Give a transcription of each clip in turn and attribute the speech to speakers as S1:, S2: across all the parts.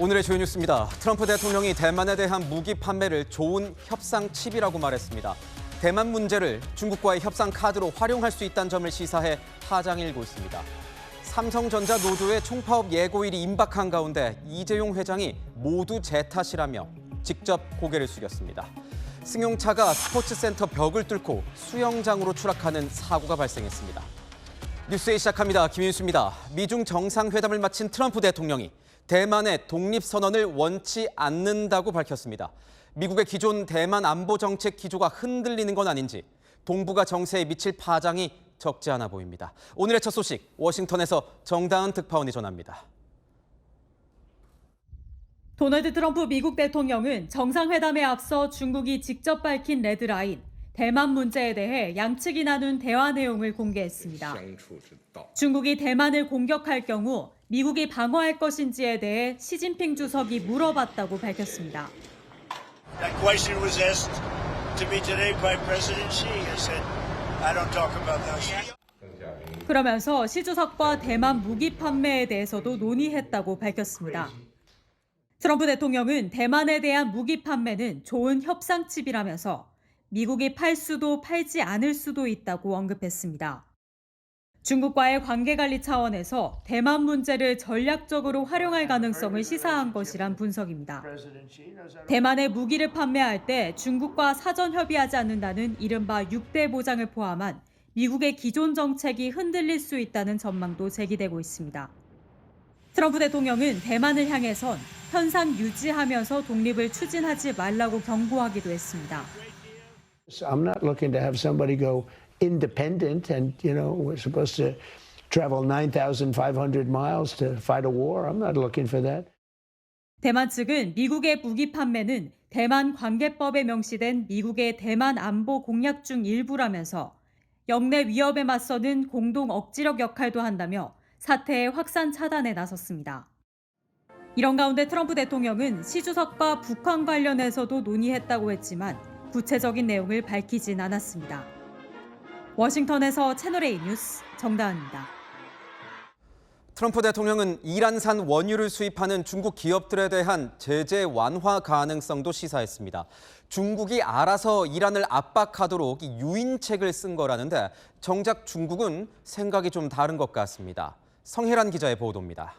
S1: 오늘의 주요 뉴스입니다. 트럼프 대통령이 대만에 대한 무기 판매를 좋은 협상 칩이라고 말했습니다. 대만 문제를 중국과의 협상 카드로 활용할 수 있다는 점을 시사해 파장이 일고 있습니다. 삼성전자 노조의 총파업 예고일이 임박한 가운데 이재용 회장이 모두 제 탓이라며 직접 고개를 숙였습니다. 승용차가 스포츠센터 벽을 뚫고 수영장으로 추락하는 사고가 발생했습니다. 뉴스에 시작합니다. 김윤수입니다. 미중 정상회담을 마친 트럼프 대통령이 대만의 독립선언을 원치 않는다고 밝혔습니다. 미국의 기존 대만 안보 정책 기조가 흔들리는 건 아닌지 동북아 정세에 미칠 파장이 적지 않아 보입니다. 오늘의 첫 소식, 워싱턴에서 정다은 특파원이 전합니다.
S2: 도널드 트럼프 미국 대통령은 정상회담에 앞서 중국이 직접 밝힌 레드라인, 대만 문제에 대해 양측이 나눈 대화 내용을 공개했습니다. 중국이 대만을 공격할 경우 미국이 방어할 것인지에 대해 시진핑 주석이 물어봤다고 밝혔습니다.
S3: That question was asked to me today by President Xi. I said, I don't talk about those.
S2: 그러면서 시 주석과 대만 무기 판매에 대해서도 논의했다고 밝혔습니다. 트럼프 대통령은 대만에 대한 무기 판매는 좋은 협상칩이라면서 미국이 팔 수도 팔지 않을 수도 있다고 언급했습니다. 중국과의 관계관리 차원에서 대만 문제를 전략적으로 활용할 가능성을 시사한 것이란 분석입니다. 대만에 무기를 판매할 때 중국과 사전 협의하지 않는다는 이른바 6대 보장을 포함한 미국의 기존 정책이 흔들릴 수 있다는 전망도 제기되고 있습니다. 트럼프 대통령은 대만을 향해선 현상 유지하면서 독립을 추진하지 말라고 경고하기도 했습니다.
S4: I'm not looking to have somebody go independent and, we're supposed to travel 9,500 miles to fight a war. I'm not looking for that.
S2: 대만 측은 미국의 무기 판매는 대만 관계법에 명시된 미국의 대만 안보 공약 중 일부라면서 영내 위협에 맞서는 공동 억지력 역할도 한다며 사태의 확산 차단에 나섰습니다. 이런 가운데 트럼프 대통령은 시 주석과 북한 관련해서도 논의했다고 했지만 구체적인 내용을 밝히진 않았습니다. 워싱턴에서 채널A 뉴스 정다은입니다.
S1: 트럼프 대통령은 이란산 원유를 수입하는 중국 기업들에 대한 제재 완화 가능성도 시사했습니다. 중국이 알아서 이란을 압박하도록 유인책을 쓴 거라는데 정작 중국은 생각이 좀 다른 것 같습니다. 성혜란 기자의 보도입니다.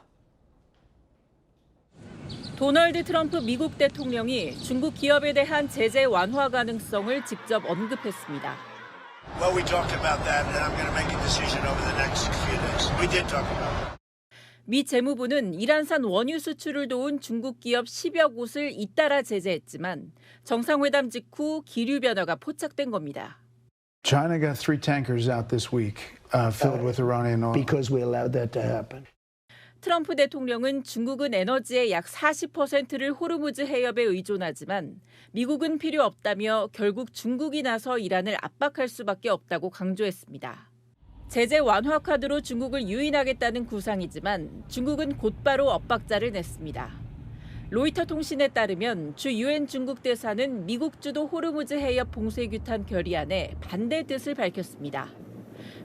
S5: 도널드 트럼프 미국 대통령이 중국 기업에 대한 제재 완화 가능성을 직접 언급했습니다.
S3: Well, we talked about that, and I'm going to make a decision over the next few days. We did talk about it.
S5: 미 재무부는 이란산 원유 수출을 도운 중국 기업 10여 곳을 잇따라 제재했지만 정상회담 직후 기류 변화가 포착된 겁니다.
S6: China got 3 tankers out this week filled with Iranian oil.
S4: Because we allowed that to happen.
S5: 트럼프 대통령은 중국은 에너지의 약 40%를 호르무즈 해협에 의존하지만 미국은 필요 없다며 결국 중국이 나서 이란을 압박할 수밖에 없다고 강조했습니다. 제재 완화 카드로 중국을 유인하겠다는 구상이지만 중국은 곧바로 엇박자를 냈습니다. 로이터 통신에 따르면 주 유엔 중국 대사는 미국 주도 호르무즈 해협 봉쇄규탄 결의안에 반대 뜻을 밝혔습니다.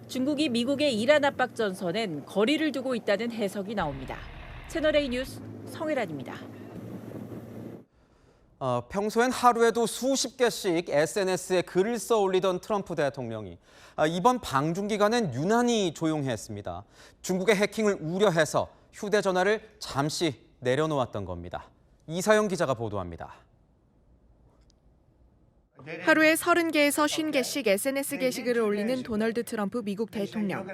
S5: 중국이 미국의 이란 압박 전선엔 거리를 두고 있다는 해석이 나옵니다. 채널A 뉴스 성혜란입니다.
S1: 평소엔 하루에도 수십 개씩 SNS에 글을 써 올리던 트럼프 대통령이 이번 방중 기간엔 유난히 조용했습니다. 중국의 해킹을 우려해서 휴대전화를 잠시 내려놓았던 겁니다. 이사영 기자가 보도합니다.
S7: 하루에 30개에서 50개씩 SNS 게시글을 올리는 도널드 트럼프 미국 대통령.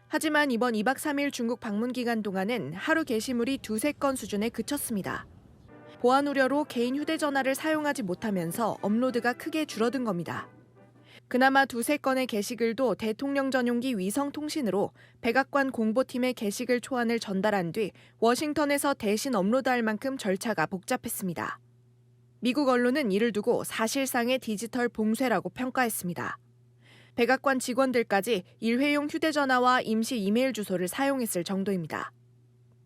S7: 하지만 이번 2박 3일 중국 방문 기간 동안은 하루 게시물이 2-3건 수준에 그쳤습니다. 보안 우려로 개인 휴대전화를 사용하지 못하면서 업로드가 크게 줄어든 겁니다. 그나마 2-3건의 게시글도 대통령 전용기 위성통신으로 백악관 공보팀의 게시글 초안을 전달한 뒤 워싱턴에서 대신 업로드할 만큼 절차가 복잡했습니다. 미국 언론은 이를 두고 사실상의 디지털 봉쇄라고 평가했습니다. 백악관 직원들까지 일회용 휴대전화와 임시 이메일 주소를 사용했을 정도입니다.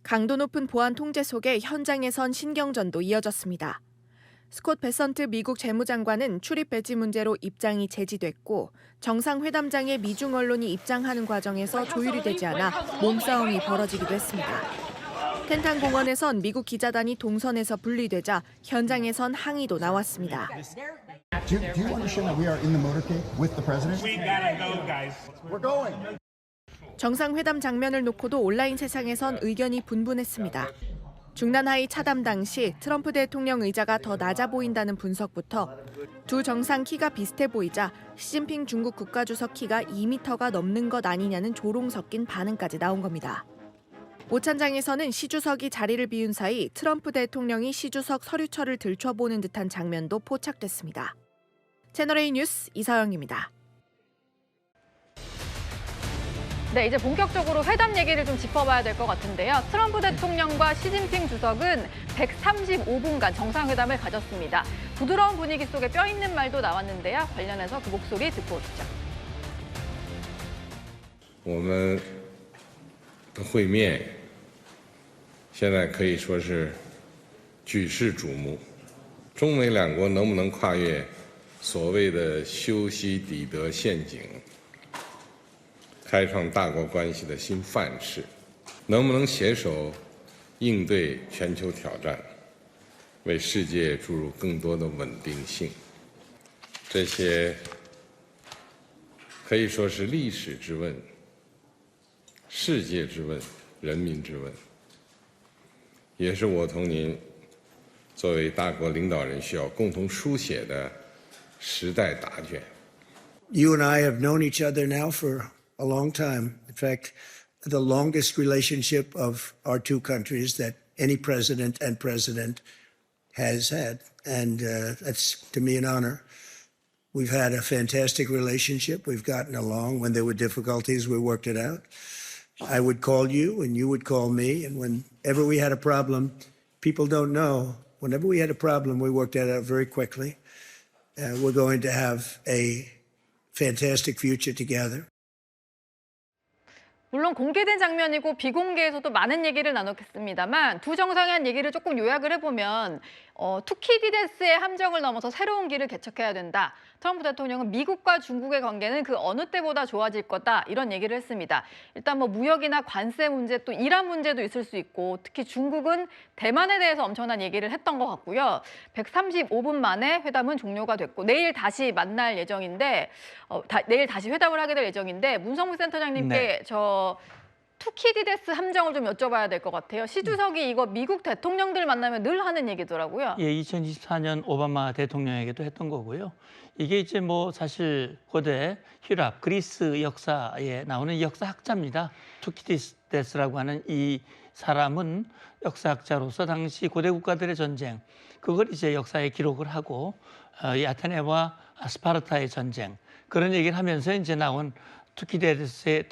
S7: 강도 높은 보안 통제 속에 현장에선 신경전도 이어졌습니다. 스콧 베선트 미국 재무장관은 출입 배지 문제로 입장이 제지됐고 정상회담장에 미중 언론이 입장하는 과정에서 조율이 되지 않아 몸싸움이 벌어지기도 했습니다. 켄탄 공원에선 미국 기자단이 동선에서 분리되자 현장에선 항의도 나왔습니다.
S8: Do you understand that we are in the motorcade with the president?
S3: We gotta go, guys.
S8: We're going.
S7: 정상회담 장면을 놓고도 온라인 세상에선 의견이 분분했습니다. 중난하이 차담 당시 트럼프 대통령 의자가 더 낮아 보인다는 분석부터 두 정상 키가 비슷해 보이자 시진핑 중국 국가주석 키가 2m가 넘는 것 아니냐는 조롱 섞인 반응까지 나온 겁니다. 오찬장에서는 시 주석이 자리를 비운 사이 트럼프 대통령이 시 주석 서류철을 들춰보는 듯한 장면도 포착됐습니다. 채널A 뉴스 이서영입니다.
S9: 네, 이제 본격적으로 회담 얘기를 좀 짚어봐야 될 것 같은데요. 트럼프 대통령과 시진핑 주석은 135분간 정상회담을 가졌습니다. 부드러운 분위기 속에 뼈 있는 말도 나왔는데요. 관련해서 그 목소리 듣고 오시죠.
S10: 我们的会面现在可以说是举世瞩目，中美两国能不能跨越所谓的修昔底德陷阱，开创大国关系的新范式，能不能携手应对全球挑战，为世界注入更多的稳定性，这些可以说是历史之问、世界之问、人民之问，也是我同您作为大国领导人需要共同书写的时代答卷。
S4: You and I have known each other now for a long time. In fact, the longest relationship of our two countries that any president and president has had. And that's, to me, an honor. We've had a fantastic relationship. We've gotten along. When there were difficulties, we worked it out. I would call you and you would call me. And whenever we had a problem, people don't know, whenever we had a problem, we worked that out very quickly. We're going to have a fantastic future together.
S9: 물론 공개된 장면이고 비공개에서도 많은 얘기를 나눴겠습니다만 두 정상의 한 얘기를 조금 요약을 해보면 투키디데스의 함정을 넘어서 새로운 길을 개척해야 된다. 트럼프 대통령은 미국과 중국의 관계는 그 어느 때보다 좋아질 거다. 이런 얘기를 했습니다. 일단 뭐 무역이나 관세 문제 또 이란 문제도 있을 수 있고 특히 중국은 대만에 대해서 엄청난 얘기를 했던 것 같고요. 135분 만에 회담은 종료가 됐고 내일 다시 만날 예정인데 내일 다시 회담을 하게 될 예정인데 문성무 센터장님께 저 투키디데스 함정을 좀 여쭤봐야 될 것 같아요. 시 주석이 이거 미국 대통령들 만나면 늘 하는 얘기더라고요.
S11: 예, 2024년 오바마 대통령에게도 했던 거고요. 이게 이제 뭐 사실 고대 휘랍, 그리스 역사에 나오는 역사학자입니다. 투키디데스라고 하는 이 사람은 역사학자로서 당시 고대 국가들의 전쟁, 그걸 이제 역사에 기록을 하고 이 아테네와 스파르타의 전쟁, 그런 얘기를 하면서 이제 나온 투키디데스의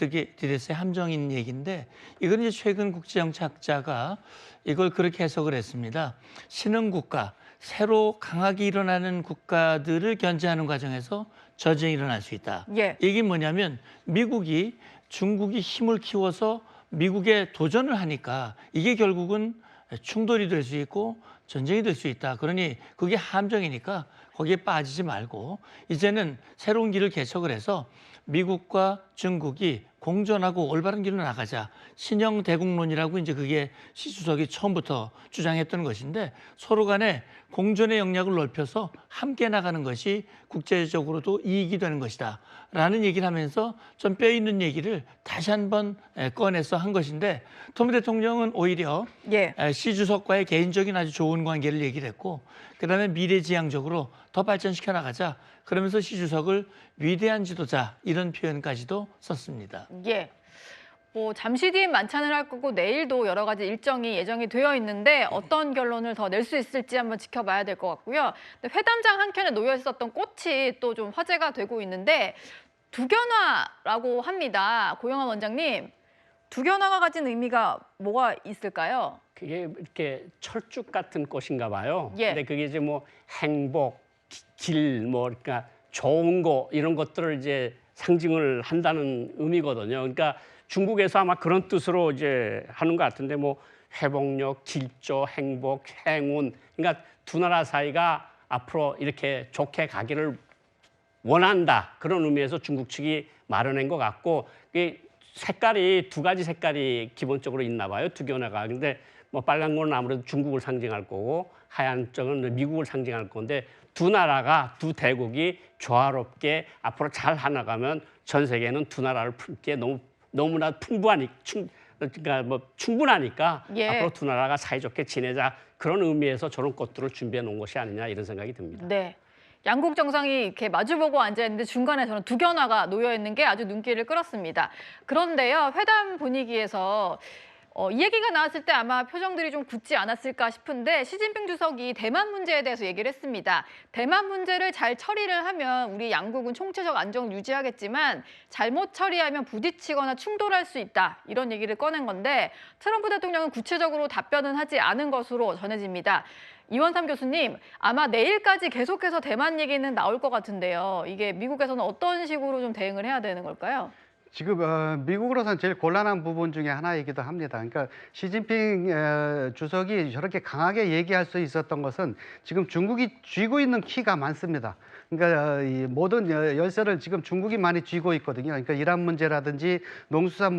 S11: 함정인 얘기인데 이건 이제 최근 국제정치학자가 이걸 그렇게 해석을 했습니다. 신흥국가, 새로 강하게 일어나는 국가들을 견제하는 과정에서 전쟁이 일어날 수 있다.
S9: 예.
S11: 이게 뭐냐면 미국이 중국이 힘을 키워서 미국에 도전을 하니까 이게 결국은 충돌이 될 수 있고 전쟁이 될 수 있다. 그러니 그게 함정이니까 거기에 빠지지 말고 이제는 새로운 길을 개척을 해서 미국과 중국이 공존하고 올바른 길로 나가자. 신형 대국론이라고 이제 그게 시 주석이 처음부터 주장했던 것인데 서로 간에 공존의 영역을 넓혀서 함께 나가는 것이 국제적으로도 이익이 되는 것이다. 라는 얘기를 하면서 좀 뼈 있는 얘기를 다시 한번 꺼내서 한 것인데 트럼프 대통령은 오히려 시 주석과의 개인적인 아주 좋은 관계를 얘기를 했고 그다음에 미래지향적으로 더 발전시켜 나가자. 그러면서 시 주석을 위대한 지도자 이런 표현까지도 썼습니다.
S9: 예. 뭐 잠시 뒤엔 만찬을 할 거고 내일도 여러 가지 일정이 예정이 되어 있는데 어떤 결론을 더 낼 수 있을지 한번 지켜봐야 될 것 같고요. 근데 회담장 한켠에 놓여 있었던 꽃이 또 좀 화제가 되고 있는데 두견화라고 합니다. 고영하 원장님, 두견화가 가진 의미가 뭐가 있을까요?
S12: 그게 이렇게 철쭉 같은 꽃인가 봐요.
S9: 예.
S12: 근데 그게 이제 뭐 행복, 길, 뭐 그러니까 좋은 거 이런 것들을 이제 상징을 한다는 의미거든요. 그러니까 중국에서 아마 그런 뜻으로 이제 하는 것 같은데 뭐 회복력, 길조, 행복, 행운. 그러니까 두 나라 사이가 앞으로 이렇게 좋게 가기를 원한다. 그런 의미에서 중국 측이 마련한 것 같고 색깔이 두 가지 색깔이 기본적으로 있나 봐요. 두견화가. 근데 뭐 빨간 건 아무래도 중국을 상징할 거고 하얀 쪽은 미국을 상징할 건데 두 나라가 두 대국이 조화롭게 앞으로 잘 해나가면 전 세계는 두 나라를 품기에 너무나 그러니까 뭐 충분하니까
S9: 예.
S12: 앞으로 두 나라가 사이좋게 지내자 그런 의미에서 저런 것들을 준비해 놓은 것이 아니냐 이런 생각이 듭니다.
S9: 네. 양국 정상이 이렇게 마주보고 앉아 있는데 중간에 저는 두 견화가 놓여 있는 게 아주 눈길을 끌었습니다. 그런데요, 회담 분위기에서 이 얘기가 나왔을 때 아마 표정들이 좀 굳지 않았을까 싶은데 시진핑 주석이 대만 문제에 대해서 얘기를 했습니다. 대만 문제를 잘 처리를 하면 우리 양국은 총체적 안정을 유지하겠지만 잘못 처리하면 부딪히거나 충돌할 수 있다. 이런 얘기를 꺼낸 건데 트럼프 대통령은 구체적으로 답변은 하지 않은 것으로 전해집니다. 이원삼 교수님, 아마 내일까지 계속해서 대만 얘기는 나올 것 같은데요. 이게 미국에서는 어떤 식으로 좀 대응을 해야 되는 걸까요?
S13: 지금 미국으로서는 제일 곤란한 부분 중에 하나이기도 합니다. 그러니까 시진핑 주석이 저렇게 강하게 얘기할 수 있었던 것은 지금 중국이 쥐고 있는 키가 많습니다. 그러니까 이 모든 열쇠를 지금 중국이 많이 쥐고 있거든요. 그러니까 이란 문제라든지 농수산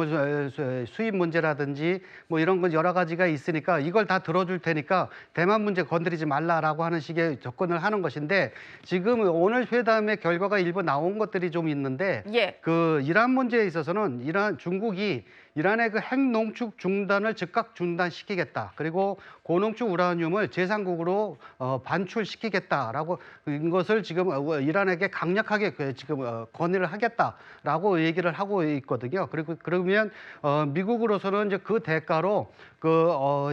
S13: 수입 문제라든지 뭐 이런 건 여러 가지가 있으니까 이걸 다 들어줄 테니까 대만 문제 건드리지 말라라고 하는 식의 접근을 하는 것인데 지금 오늘 회담의 결과가 일부 나온 것들이 좀 있는데
S9: 예.
S13: 그 이란 문제에 있어서는 중국이 이란의 그 핵농축 중단을 즉각 중단시키겠다. 그리고 고농축 우라늄을 제3국으로 반출시키겠다라고 이것을 지금 이란에게 강력하게 지금 건의를 하겠다라고 얘기를 하고 있거든요. 그리고 그러면 미국으로서는 이제 그 대가로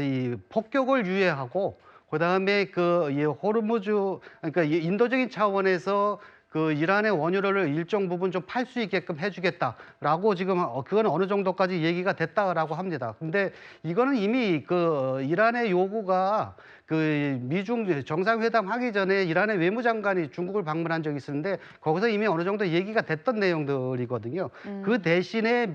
S13: 이 폭격을 유예하고 그다음에 이 호르무즈 그러니까 인도적인 차원에서 그 이란의 원유를 일정 부분 좀 팔 수 있게끔 해주겠다라고 지금 그건 어느 정도까지 얘기가 됐다라고 합니다. 근데 이거는 이미 그 이란의 요구가 그 미중 정상회담 하기 전에 이란의 외무장관이 중국을 방문한 적이 있었는데 거기서 이미 어느 정도 얘기가 됐던 내용들이거든요. 그 대신에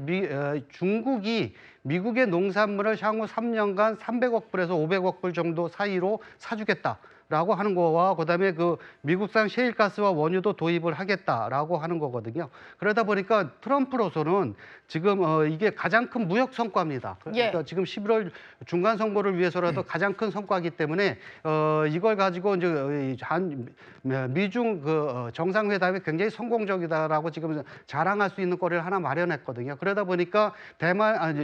S13: 중국이 미국의 농산물을 향후 3년간 300억 불에서 500억 불 정도 사이로 사주겠다. 라고 하는 거와 그다음에 그 미국산 셰일가스와 원유도 도입을 하겠다라고 하는 거거든요. 그러다 보니까 트럼프로서는 지금 이게 가장 큰 무역 성과입니다. 그러니까
S9: 예.
S13: 지금 11월 중간 선거를 위해서라도 가장 큰 성과이기 때문에 이걸 가지고 이제 미중 그 정상회담이 굉장히 성공적이다라고 지금 자랑할 수 있는 거리를 하나 마련했거든요. 그러다 보니까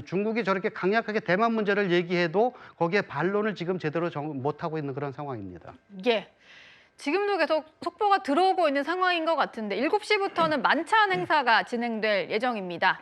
S13: 중국이 저렇게 강력하게 대만 문제를 얘기해도 거기에 반론을 지금 제대로 못 하고 있는 그런 상황입니다.
S9: 예. 지금도 계속 속보가 들어오고 있는 상황인 것 같은데 7시부터는 만찬 행사가 진행될 예정입니다.